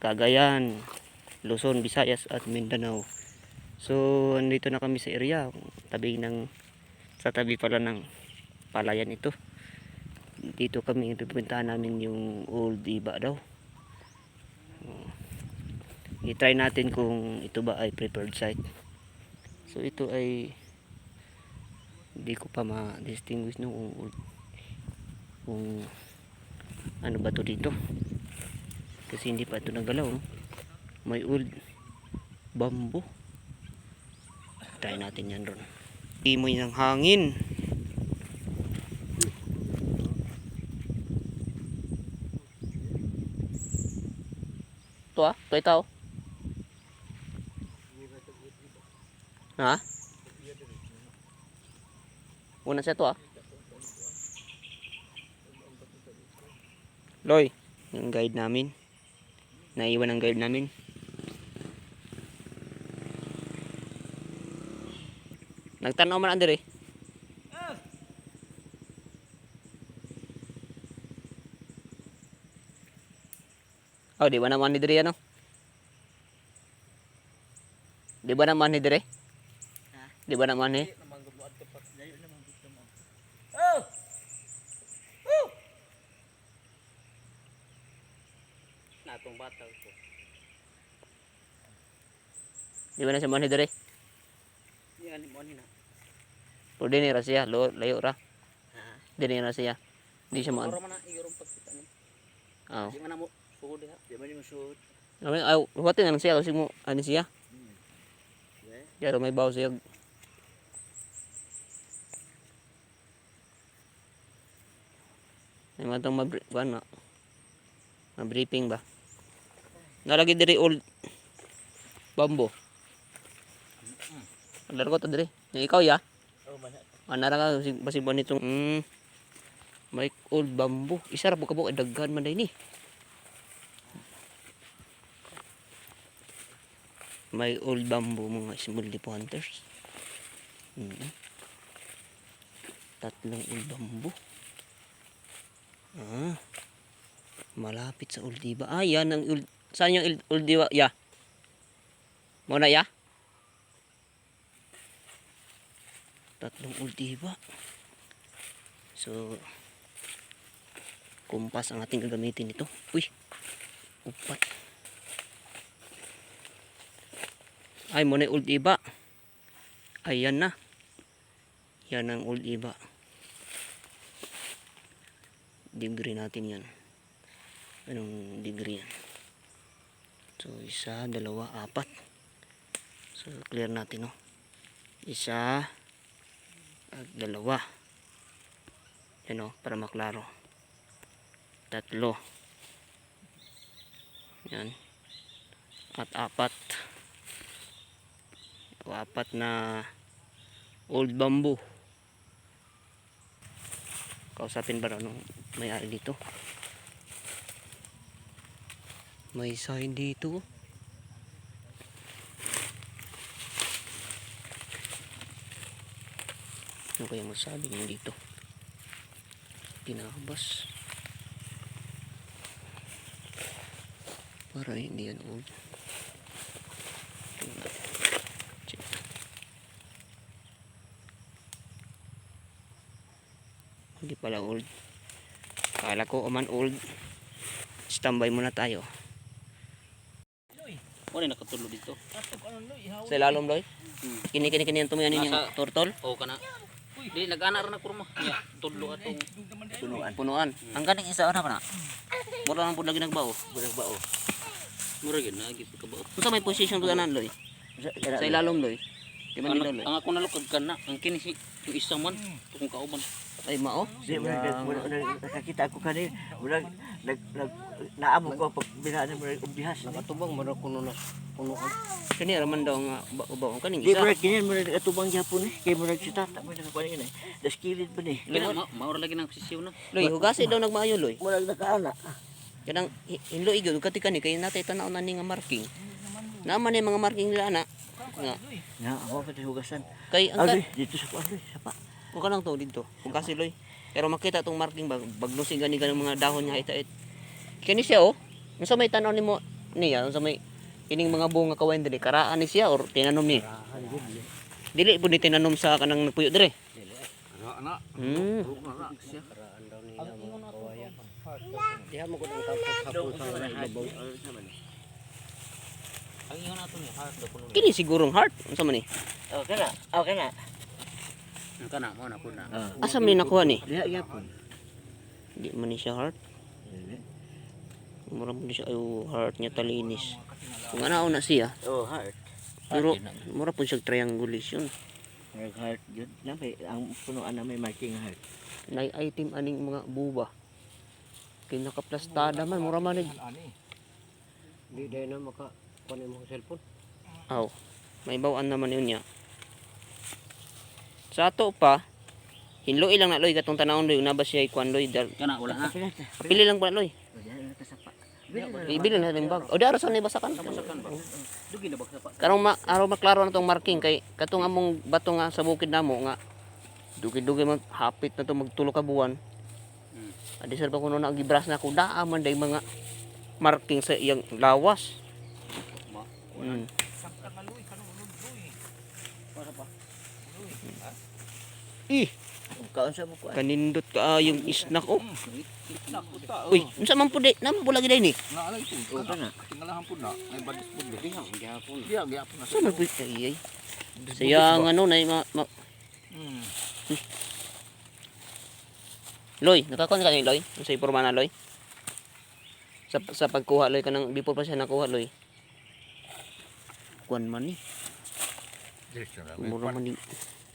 Cagayan, Luzon, Visayas at Mindanao. So andito na kami sa area, sa tabi pala ng palayan ito. Dito kami pupuntahan namin yung old iba daw. I-try natin kung ito ba ay preferred site. So ito ay hindi ko pa ma-distinguish no kung ano ba to dito. Kasi hindi pa ito nagalaw. No? May old bamboo. Try natin yan ron. Imoy ng hangin. Ito ito ito. Ha? Una siya to Loy, yung guide namin. Naiwan ang guide namin. Nagtanaw man andere. Oh, di ba naman ni dire ano? Di ba naman ni dire? Di ba naman ni? Oh! Oh! Natong bataw ko. Di ba na siya man ni dire? Yan mo ni na. Pero di ni ra siya, layo ra. Di ni ra siya. Di siya man. Oro man na iyorong pagkita ni. Oh. Di man mo sugod ha. Di man mo sugod. Ay, huwag na siya kasi mo ano siya. Pero may baw siya. May matang ma-briefing ba? Nalagi diri old bamboo. Laro ko to diri. Yung ikaw ya? Oh, bana. Anara ka basi ba nitong may old bamboo. Isa ra buka daghan man day ni. May old bamboo mga small deep hunters. Tatlong old bamboo. Malapit sa old diba. Yan ang old. Saan yung old diba? Ya. Muna ya. Tatlong old diba. So kumpas ang ating gagamitin ito. Uy. Upat. Ay, muna old iba. Ayan na. Yan ang old iba. Degree natin yan. Anong degree yan? So, isa, dalawa, apat. So, clear natin, no? Isa, at dalawa. Yan, no? Para maklaro. Tatlo. Yan. At apat. Apat na old bamboo. Kausapin ba nung may-ari dito? May sign dito. Ano kaya masabi niyo dito? Pinakabas. Para hindi yan old. Hindi pala old. Akala ko man old. Standby muna tayo. Ano nakatulog dito? Sa ilalom loy. Kini ang tumayan yung turtle. Oh kana. Di nag-ana ra na kurma. Ya, tudlo atong Punuan. Ang ganing isa ana kana. Mura lang pud lagi nagbao. mura gyud na gid ka ba. Unsa may position pud anan loy? Sa ilalom loy. Di man nila loy. Ang ako nalukad kana, ang kini si yung isa man tukong kauban. Ay mao. Di mo nakakita ko kani, murag naamo ko pag binaan mo ubihas. Nakatubang mura kuno na punuan. Kani raman daw nga ubaw kaning Di isa. mo kinin mo atubang gyapon kay murag si tata mo nakakuan ni. Das kilid ba ni? Kaya maura lagi nang sisiw na. Loy, hugasi daw nagmaayo loy. Murag nakaana. Kanang hinlo igod kati kani kay natay tan-aw na ni nga marking. Naman ni mga marking nila ana. Nga. Ya, ako pa hugasan. Kay ang Ay, dito sa kuan sapa. ko lang to dito. Hugasi loy. Pero makita tong marking bagnosing gani mga dahon nga itait. Kani siya oh. Unsa may tan-aw nimo niya sa may kining mga bunga kawain diri karaan ni siya or tinanom ni. Dili po ni tinanom sa kanang puyo dire. Ana. Hmm. Ana siya. Diha mo gud ang tapos hapon sa ibabaw. Ang ingon nato ni heart do kuno. Kini sigurong heart unsa man ni? Okay na. Okay na. Ang kana mo na pud na. Asa man ni nakuha ni? Diha gyapon. Di man ni siya heart. Mura mo ni siya ayo heart niya talinis. Kung ana na siya, Oh, heart. pero mura po siya triangulation. Heart yun. Nabi, ang punuan na may marking heart. Nay item aning mga buba. Kay nakaplastada man mura man ni. Di day na maka kunin mo cellphone. Aw. May bawaan naman yun niya. Sa ato pa, hinloy lang na loy katong tanawon loy una ba siya ikuan loy Kana wala na. pili lang ba loy. O, diha na kasapa. Ibili na ning bag. O di aros ni basakan. Basakan ba? Dugi na bagsa pa. Karong araw maklaro na tong marking kay katong among bato nga sa bukid namo nga dugi-dugi man hapit na to magtulo ka buwan. Adi sir pa kuno na gibras na ko daa man day mga marking sa iyang lawas. Mm. Ih, Kaunsa mo ko. kanindot ka yung isnak oh. Uy, unsa man pud namo pula giday ni? Naalay pud. Okay na. Tingalahan pud na. Ay badis pud. Diha gihapon. Diha gyapon na. Sa man pud ay ay. Sayang ano na Loy, nakakon ka ni Loy? Unsa imporma na Loy? Sa pagkuha Loy kanang before pa siya nakuha Loy. Kuan man ni. Mura man ni.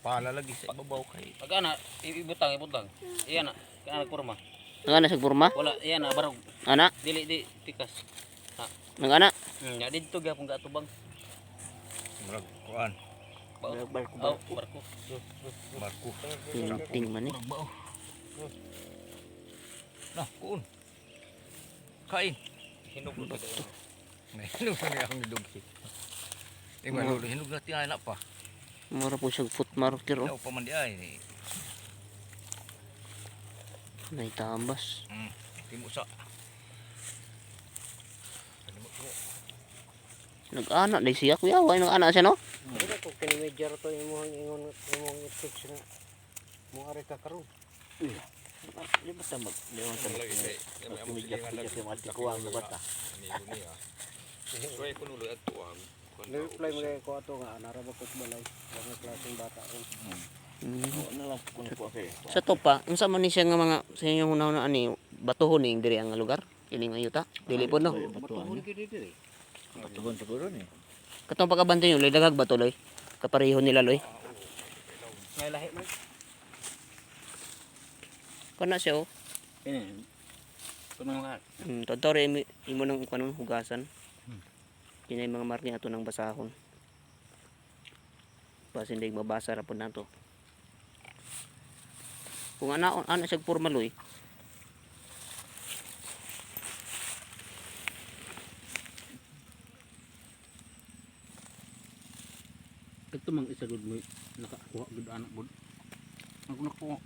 Pala lagi sa ibabaw kay. Pag ana ibutang. Iyan na. Kana nagporma. Nangana sa porma? Wala, iyan na barog. Ana? Dili di tikas. Nangana? Ya dito gyapon ga atubang. Murag kuan, Barko Oh, barko. barko. Ting man ni. Nah, kuon. Kain. Hinog mo dito. Nahinog na akong nidugsi. Lulo, hinog na tingala pa. Mura po siya foot marker oh. Yaw pa man di ay. Nay tambas. Timo sa. Nag-ana dai siya kuya, way nag-ana siya no? Dili ko kini medyo to imong imong tips nga. Mo ari ka karon. Di ba tamag? Di ba tamag? Kumigap-kumigap yung mga tikuwang na bata. Suway ko nulo at tuwang. Reply mo kay ko ato nga anara ba ko balay. Mga klaseng bata ron. Oo na lang kung po okay. Sa to pa, unsa man ni siya nga mga sa inyong una ani batuhon ning diri ang lugar? Kini nga yuta. Dili po no. Matuhon gid diri. Patuhon siguro ni. Katong pagkabantay nyo, loy daghag bato loy. Kapareho nila loy. Ngay lahi man. Kana siya oh. Ini. Kuno nga. Totoo rin imo nang kanang hugasan. Kini mga marking ato ng basahon. Basta hindi mabasa ra pud nato. Kung ana siya porma loy. Ito mang isa gud mo nakakuha gud anak bud. Ako nakuha.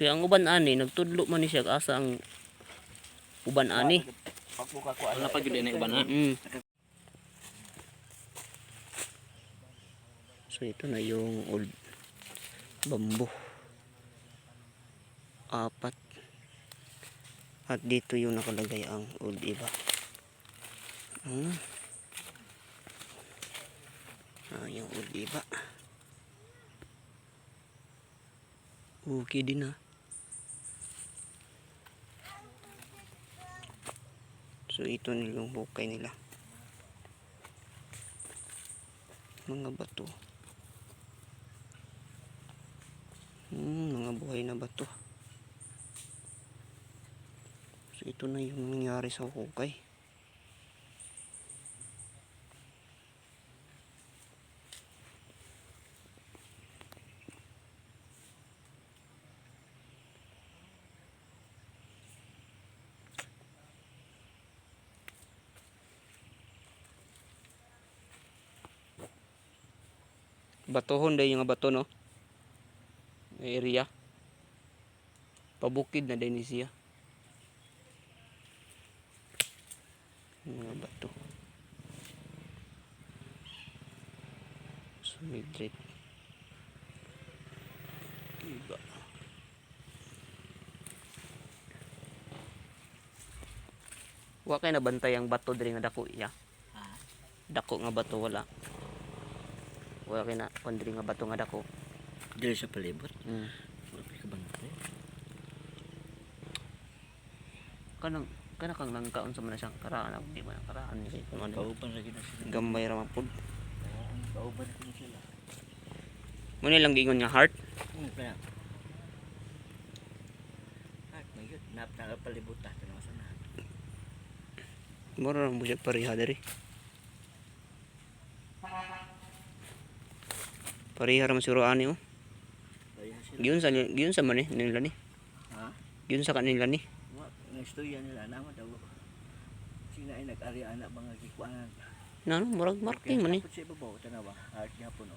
Kaya ang uban ani nagtudlo man ni siya asa ang uban ani. Pagbuka ko Wala pa gud na iban ha. So ito na yung old bamboo. 4. At dito yung nakalagay ang old iba. Yung old iba. Okay din ha. So ito nilang hukay nila. Mga bato. Mga buhay na bato. So ito na yung nangyari sa hukay. Batohon dahil yung bato no. Area. Pabukid na din siya. Mga bato. Solid red. Iba. Wa kay nabantay ang bato diri nga dako iya. Ha? Dako nga bato wala. Wala kay na kon diri nga bato nga dako. Dili sa palibot. Mm. Wala ka bantay. Kana kang nangkaon sa man siyang karaan di ba karaan ni kay kuno Kauban lagi na sila. gamay ra man pud. Kauban na sila. Mo ni lang giingon nga heart. Kaya. Ay, may yun. Napang palibot ta. Tanong sa na. Mura lang busyag pareha diri. Pareha ra man siguro ani oh. Kaya sila. Giyon sa man nila ni. Ha? Giyon sa kanila ni. Wa, ang istorya nila naman daw. Sina ay nag-ari anak mga gikuanan. Nano murag marking man ni. Kapag sa ibabaw, tanawa. Art niya po no.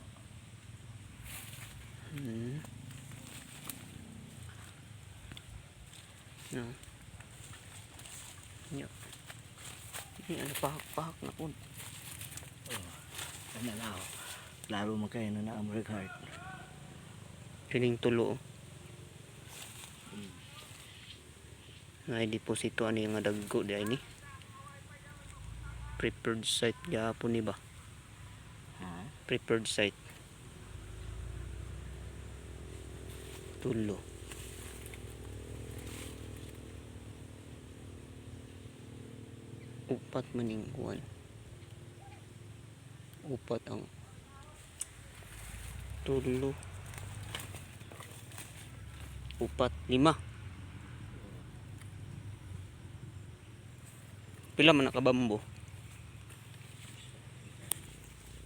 Hmm. No. Nya. Ini ano pahak-pahak na pud. Ano na ako. Laro mo kayo na na-amrag heart. Piling tulo. Oh. Na deposito ani nga dagko di ay ni. Prepared site gyapon ni ba? Ha? Prepared site. Tulo. Upat maning kuwan. Upat ang tulo. Upat, 5. Pila man nakabambo?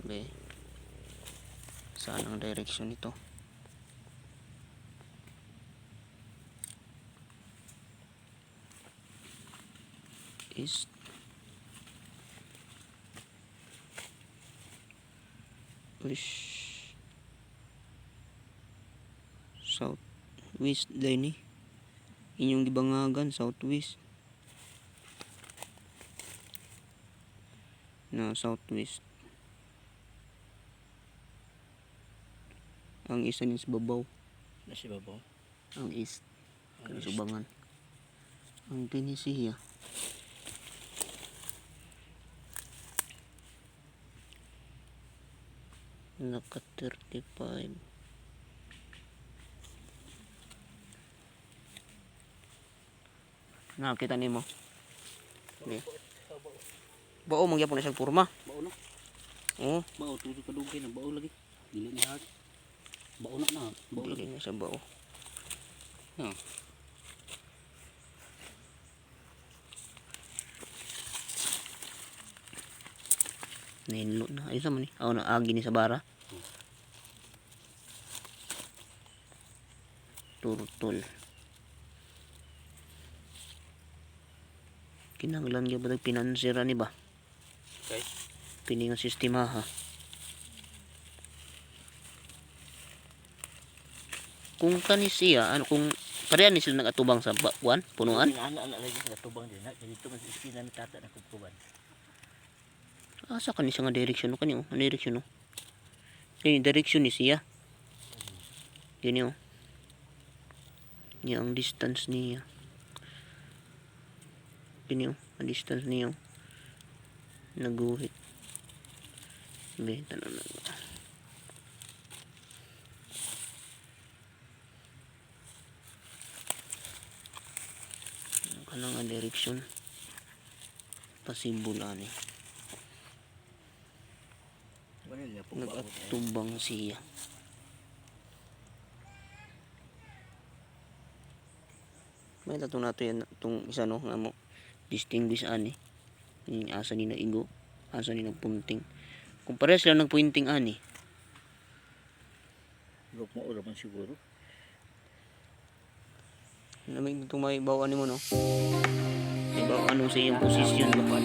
Be. Saan ang direction nito? East. West. South. West din ni. Inyong gibangagan southwest. Na southwest. Ang isa ni sa babaw, Nasi babaw. ang east, kay subangan. Ang pinisiya. Naka 35. Nakita nimo. Okay. Bao man gyapon na siyang porma. Bao na. Oh, Bao tulo ka dugay na bao lagi. Dili ni heart. Bao na na. Bao lagi. dili na siya bao. Ha. Nainlo na. Ayun sa man ni. Aw na agi ni sa bara. Turtol. Kinahanglan gyud ba pinansira ni ba? Okay. Pini nga sistema ha. Kung kani siya, ano kung pareha ni sila nagatubang sa kuan, punuan. Anak-anak lagi sa tubang din. Dito man sa iskina ni tata na kukuban. Asa kani siya nga direction no kani oh, ang direction no. Kani direction ni siya. Gini oh. Niya ang distance niya. Gini oh, ang distance niya. Naguhit. Be, tanan na. Kanang nga direction. Pasibula ni. Wala niya po. Nagatubang siya. May tato nato yan itong isa no nga mo distinguish ani. Yung asa ni na igo, asa ni nagpunting. Kung pareha sila nagpointing ani. Lok mo uraman siguro. Namig itong may bawaan mo no. May bawaan mo sa iyong posisyon ba?